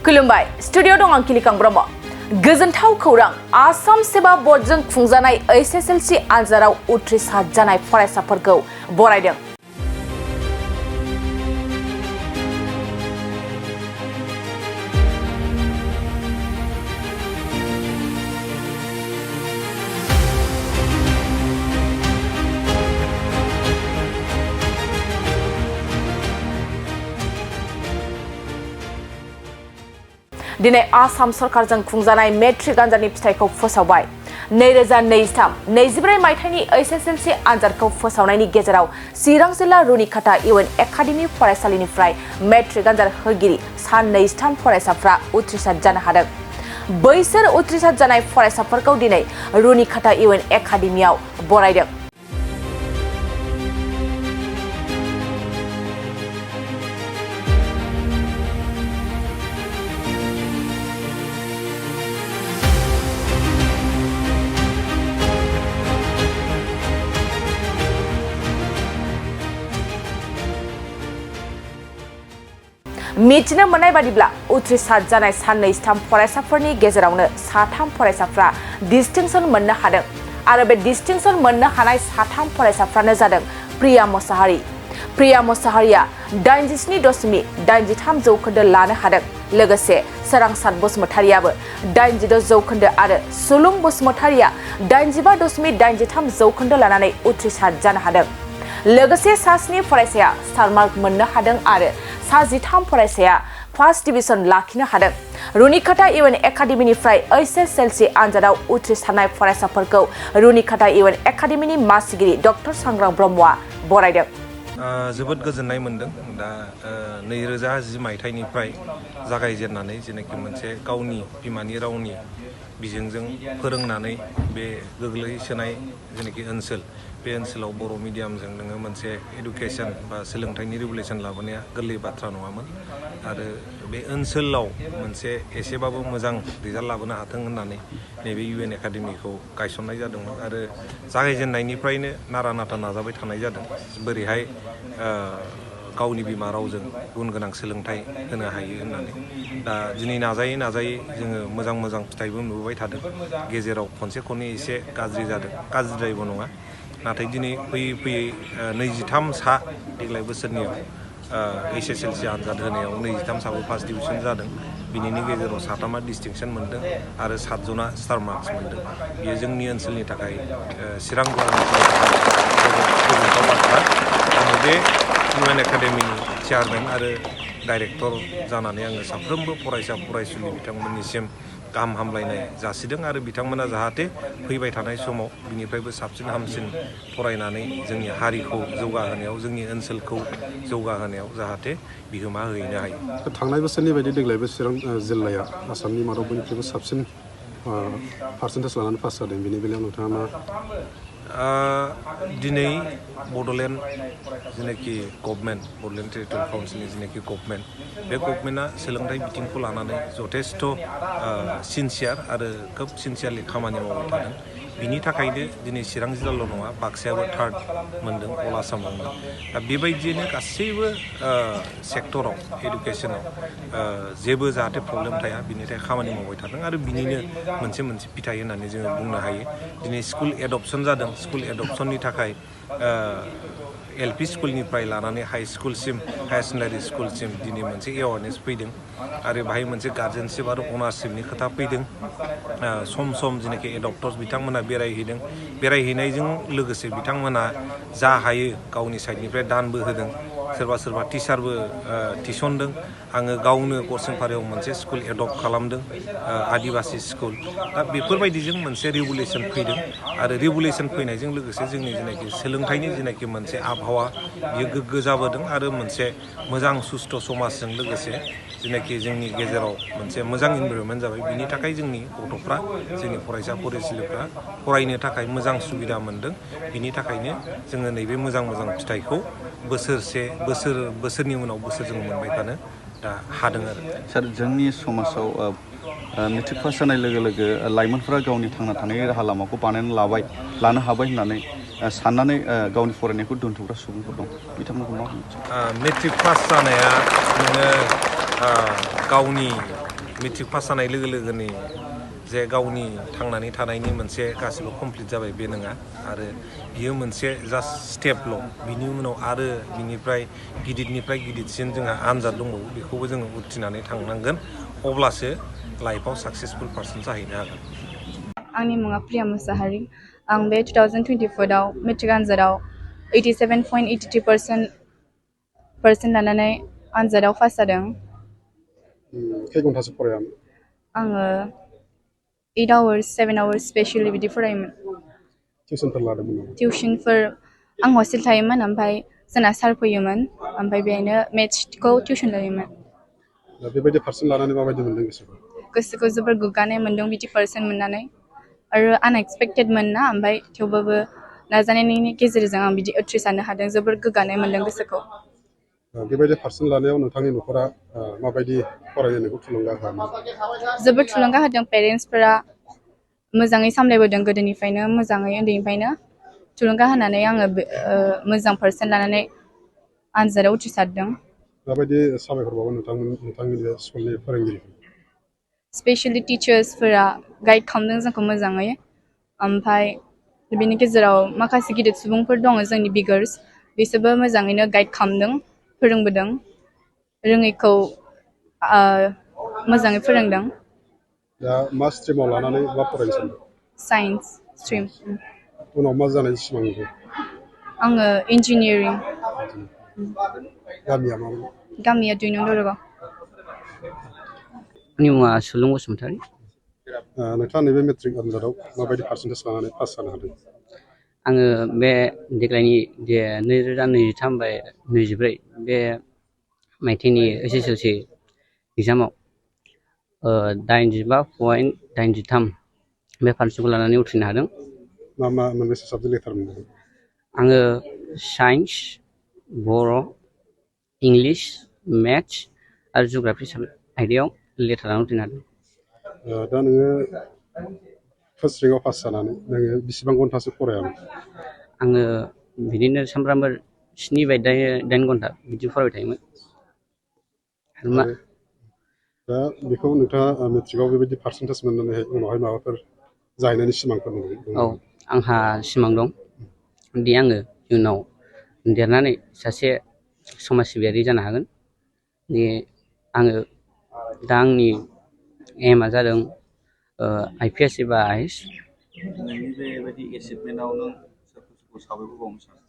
खुलुमबाय स्टुडिअ दं आं किलिकां ब्रह्म गोजोनथाव खौरां आसाम सेवा बर्डजों खुंजानाय HSLC आनजादाव उथ्रिसार जानाय फरायसाफोरखौ बरायदों। दिनै आसाम सरकारजों खुंजानाय मेट्रिक आनजादनि फिथाइखौ फोसावबाय। 2023-24 मायथाइनि HSLC आनजादखौ फोसावनायनि गेजेराव चिरां जिल्ला रुनिकाटा UN एकाडेमि फरायसालिनिफ्राय मेट्रिक आनजाद होगिरि सा 23 फरायसाफ्रा उथ्रिसार जानो हादों। बैसोर उथ्रिसार जानाय फरायसाफोरखौ दिनै रुनिकाटा UN एकाडेमियाव बरायदों। मिथिनो मोननाय बादिब्ला उथ्रिसार जानाय सा 23 फरायसाफोरनि गेजेरावनो सा 3 फरायसाफ्रा डिस्टिंक्शन मोननो हादों आरो बे डिस्टिंक्शन मोननो हानाय सा 3 फरायसाफ्रानो जादों प्रिया मोसाहारि। प्रिया मोसाहारिया 87.83 जौखोन्दो लानो हादों। लोगोसे सोरांसार बसुमतारियाबो 82 जौखोन्दो आरो सुलुं बसुमतारिया 85.83 जौखोन्दो लानानै उथ्रिसार जानो हादों। लोगोसे सा 7 फरायसाया स्टार मार्क मोननो हादों आरो सा 13 फरायसाया फार्स्ट डिभिजन लाखिनो हादों। रुनिकाटा UN एकाडेमिनिफ्राय HSLC आनजादाव उथ्रिसारनाय फरायसाफोरखौ रुनिकाटा UN एकाडेमिनि मासिगिरि डक्टर सांग्रां ब्रह्मआ बरायदों। जोबोद गोजोननाय मोनदों। दा 2010 मायथाइनिफ्राय जागायजेननानै जेनाखि मोनसे गावनि बिमानि रावनि बिजोंजों फोरोंनानै बे गोग्लैसोनाय जेनाखि ओनसोल बे ओनसोलाव बर' मिडियामजों नोङो मोनसे एडुकेशन बा सोलोंथाइनि रेगुलेशन लाबोनाया गोरलै बाथ्रा नङामोन आरो बे ओनसोलाव मोनसे एसेबाबो मोजां रिजाल्ट लाबोनो हाथों होननानै नैबे UN एकाडेमिखौ गायसननाय जादोंमोन आरो जागायजेननायनिफ्रायनो नारा नाथा नाजाबाय थानाय जादों बोरैहाय गावनि बिमा रावजों गुन गोनां सोलोंथाइ होनो हायो होननानै। दा दिनै नाजायै नाजायै जोङो मोजां फिथाइबो नुबोबाय थादों। गेजेराव खनसे खननै एसे गाज्रि जादों, गाज्रिद्रायबो नङा। नाथाय दिनै फैयै 23 सा देग्लाय बोसोरनियाव HSLC आनजाद होनायाव 23 साबो फार्स्ट डिभिजन जादों। बिनिनि गेजेराव 7 डिस्टिंक्शन मोनदों आरो 7 जना स्टार मार्क्स मोनदों। बेयो जोंनि ओनसोलनि थाखाय चिरां जिल्लानि गोजोनथाव बाथ्रा। आङो बे UN एकाडेमिनि चेयारमेन आरो डाइरेक्टर जानानै आङो साफ्रोमबो फरायसा फरायसुलि बिथांमोननिसिम गाहाम हामलायनाय जासिदों आरो बिथांमोना जाहाथे फैबाय थानाय समाव बिनिफ्रायबो साबसिन हामसिन फरायनानै जोंनि हारिखौ जौगाहोनायाव जोंनि ओनसोलखौ जौगाहोनायाव जाहाथे बिहोमा हैनो हायो। थांनाय बोसोरनि बायदि देग्लायबो चिरां जिल्लाया आसामनि मादाव बयनिख्रुइबो साबसिन पार्सेन्टेज लानानै पास जादों। बेनि बेलायाव नोंथाङा मा दिनै बड'लेण्ड जेनाखि गभर्नमेन्ट बड'लेण्ड टेरिटरियेल काउन्सिलनि जेनाखि गभर्नमेन्ट बे गभर्नमेन्टआ सोलोंथाइ बिथिंखौ लानानै जथेस्थ' सिनसियार आरो खोब सिनसियारलि खामानि मावबाय थादों। बिनि थाखायनो दिनै चिरां जिल्लाल' नङा बाक्सायाबो 3rd मोनदों अल आसामावनो। दा बेबायदियैनो गासैबो सेक्टराव एडुकेसनाव जेबो जाहाथे प्रब्लेम थाया बिनि थाखाय खामानि मावबाय थादों आरो बिनिनो मोनसे फिथाइ होननानै जोङो बुंनो हायो। दिनै स्कुल एडप्सन जादों। स्कुल एडप्सननि थाखाय LP स्कुलनिफ्राय लानानै हाई स्कुलसिम हायार सेकेन्डारि स्कुलसिम दिनै मोनसे एवारनेस फैदों आरो बाहाय मोनसे गार्जेनशिप आरो अनारशिपनि खोथा फैदों। सम जेनाखि एडप्टर्स बिथांमोना बेरायहैदों। बेरायहैनायजों लोगोसे बिथांमोना जा हायो गावनि साइडनिफ्राय दानबो होदों। सोरबा टिचारबो थिसनदों। आङो गावनो गरसिंफारायाव मोनसे स्कुल एडप्ट खालामदों, आदिबासि स्कुल। दा बेफोरबायदिजों मोनसे रेगुलेशन फैदों आरो रेगुलेशन फैनायजों लोगोसे जोंनि जेनाखि सोलोंथाइनि जेनाखि मोनसे आबहावा बियो गोग्गो जाबोदों आरो मोनसे मोजां सुस्थ' समाजजों लोगोसे जेनाखि जोंनि गेजेराव मोनसे मोजां इनभाइरनमेन्ट जाबाय। बिनि थाखाय जोंनि गथ'फ्रा जोंनि फरायसा फरायसुलिफ्रा फरायनो थाखाय मोजां सुबिदा मोनदों। बिनि थाखायनो जोङो नैबे मोजां फिथाइखौ बोसोरनि उनाव बोसोर जों मोनबाय थानो दा हादों आरो। सार, जोंनि समाजाव मेट्रिक पास जानाय लोगो लोगो लाइमोनफोरा गावनि थांना थानायनि राहा लामाखौ लानो हाबाय होननानै साननानै गावनि फरायनायखौ दोनथ'ग्रा सुबुंफोर दं। बिथांमोनखौ मा बुंनो? मेट्रिक पास जानाया नोङो गावनि मेट्रिक पास जानाय लोगो लोगोनि जे गावनि थांनानै थानायनि मोनसे गासिबो कमप्लिट जाबाय बे नङा आरो बियो मोनसे जास्ट स्टेपल' बिनि उनाव आरो बिनिफ्राय गिदिरसिन जोंहा आनजाद दंबावो बेखौबो जोङो उथ्रिनानै थांनांगोन अब्लासो लाइफआव साक्सेसफुल पार्सन जाहैनो हागोन। आंनि मुङा प्रिया मुसाहारि। आं बे 2024 आव मेट्रिक आनजादाव 87.83% लानानै आनजादाव पास जादों। खै घन्टासो फरायामोन? आङो 8 hours 7 hours स्पेसियेलि बिदि फरायोमोन। टिउसनफोर लादोंमोन नामा? टिउसनफोर आं हस्टेल थायोमोन ओमफ्राय जोंना सार फैयोमोन ओमफ्राय बेहायनो मेथ्सखौ टिउसन लायोमोन। दा बेबायदि पार्सेन्ट लानानै माबायदि मोनदों गोसोखौ? गोसोखौ जोबोर गोग्गानाय मोन्दों बिदि पार्सेन्ट मोननानै आरो आनएक्सपेक्टेडमोन ना ओमफ्राय थेवबाबो नाजानायनि गेजेरजों आं बिदि उथ्रिसारनो हादों। जोबोर गोग्गानाय मोन्दों गोसोखौ। बेबायदि पार्सेन्ट लानायाव नोंथांनि न'खरा माबायदि फरायनायखौ थुलुंगा होआमोन? जोबोर थुलुंगा होदों। पेरेन्टसफोरा मोजाङै सामलायबोदों गोदोनिफ्रायनो मोजाङै उन्दैनिफ्रायनो थुलुंगा होनानै आङो मोजां पार्सेन्ट लानानै आनजादाव उथ्रिसारदों। माबायदि साबायखर बावो नोंथांनि बे स्कुलनि फोरोंगिरिफोर? स्पेसियेलि टिचार्सफोरा गाइड खालामदों जोंखौ मोजाङै। ओमफ्राय बेनि गेजेराव माखासे गिदिर सुबुंफोर दङ जोंनि बिगार्स बिसोरबो मोजाङैनो गाइड खालामदों फोरोंबोदों रोङैखौ मोजाङै फोरोंदों। दा मा स्ट्रिमाव लानानै मा फरायनो सानदों? Science stream. उनाव मा जानायनि सिमां नुदों? आङो इन्जिनियारिं। गामिया मामोन? गामिया 2 नं दरगाव। आंनि मुङा हslc बसुमतारी। नोंथाङा नैबे मेट्रिक आनजादाव माबायदि पार्सेन्टेज लानानै पास जानो हादों? आङो बे देग्लायनि 2023-24 बे मायथाइनि Hslc एग्जामाव 85.83 बे पार्सेन्टखौ लानानै उथ्रिनो हादों। मा मोनबेसे साबजेक्ट लेटार मोनदों? आङो साइन्स, बर', इंलिस, मेथ्स आरो जिअ'ग्राफि आयदायाव लेटार लानानै उथ्रिनो हादों। दा नोङो फार्स्ट रेंकआव पास जानानै नोङो बेसेबां घन्टासो फरायामोन? आङो बिदिनो सानफ्रामबो 7-8 घन्टा बिदि फरायबाय थायोमोन। दा बेखौ नोंथाङा मेट्रिकआव बेबायदि पार्सेन्टेज मोननानैहाय उनावहाय माबाफोर जाहैनायनि सिमांफोर दङ? औ, आंहा सिमां दं दि आङो इयुनाव देरनानै सासे समाज सिबियारि जानो हागोन। आङो दा आंनि एमआ जादों IPS एबा IAS। नोंनि बेबायदि एचिभमेन्टआव नों सोरखौ साबायखर बावनो सानो?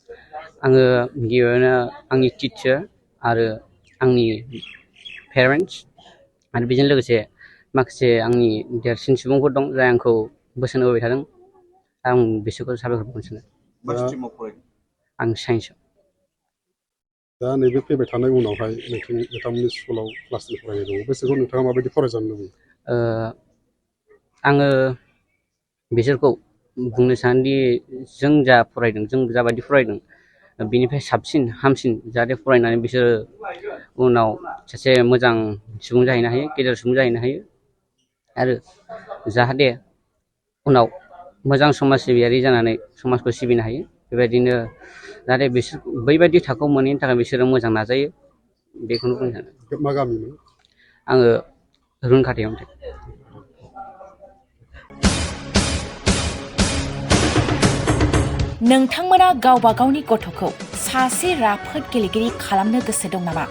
आङो गिबियावनो आंनि टिचार आरो आंनि पेरेन्टस आरो बेजों लोगोसे माखासे आंनि देरसिन सुबुंफोर दं जाय आंखौ बोसोन होबाय थादों। आं बिसोरखौ साबायखर बावनो सानो। मा स्ट्रिमाव फरायदों? आं साइन्सआव। दा नैबे फैबाय थानाय उनावहाय नोंथांमोननि स्कुलाव क्लास 10 फरायनाय दङ। बैसोरखौ नोंथाङा माबायदि फरायजानो लुबैयो? आङो बिसोरखौ बुंनो सानोदि जों जा फरायदों, जों जाबायदि फरायदों बिनिफ्राय साबसिन हामसिन जाहाथे फरायनानै बिसोरो उनाव सासे मोजां सुबुं जाहैनो हायो, गेदेर सुबुं जाहैनो हायो आरो जाहाथे उनाव मोजां समाज सिबियारि जानानै समाजखौ सिबिनो हायो। बेबायदिनो जाहाथे बिसोर बैबायदि थाखोआव मोनहैनो थाखाय बिसोरो मोजां नाजायो, बेखौनो बुंनो सानो। मा गामिमोन? आङो रुनखाथायावनो थायो। नोंथांमोना गावबा गावनि गथ'खौ सासे राफोद गेलेगिरि खालामनो गोसो दं नामा?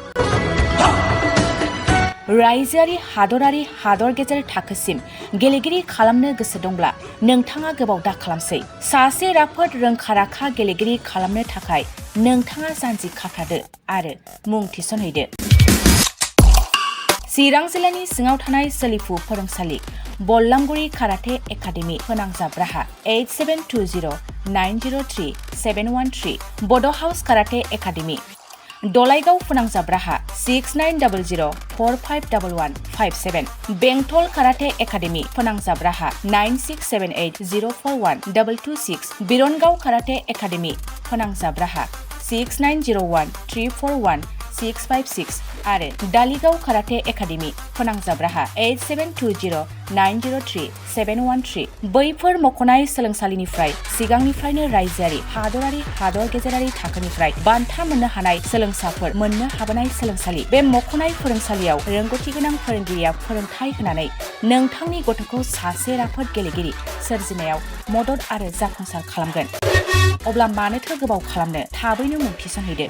रायजोआरि हादरारि हादर गेजेर थाखोसिम गेलेगिरि खालामनो गोसो दंब्ला नोंथाङा गोबाव दा खालामसै। सासे राफोद रोंखा-राखा गेलेगिरि खालामनो थाखाय नोंथाङा जानजि खाफ्रादो आरो मुं थिसनहैदो। चिरां जिल्लानि सिङाव थानाय सोलिफु फोरोंसालि बल्लामगुरि काराटे एकाडेमि फोनांजाब राहा 8720903713 बड' हाउस काराटे एकाडेमि दलाइगाव फोनांजाब राहा 6900451157 बेंटल काराटे एकाडेमि फोनांजाब राहा 9678041226 बिरनगाव काराटे एकाडेमि फोनांजाब राहा 69013411 656 आरो दालिगाव काराटे एकाडेमि फोनांजाब राहा 8720903713 बैफोर मख'नाय सोलोंसालिनिफ्राय सिगांनिफ्रायनो रायजोआरि हादरारि हादर गेजेरारि थाखोनिफ्राय बान्था मोननो हानाय सोलोंसाफोर मोननो हाबोनाय सोलोंसालि बे मख'नाय फोरोंसालियाव रोंगौथि गोनां फोरोंगिरिया फोरोंथाय होनानै नोंथांनि गथ'खौ सासे राफोद गेलेगिरि सोरजिनायाव मदद आरो जाफुंसार खालामगोन। अब्ला मानोथो गोबाव खालामनो थाबैनो मुं थिसनहैदो।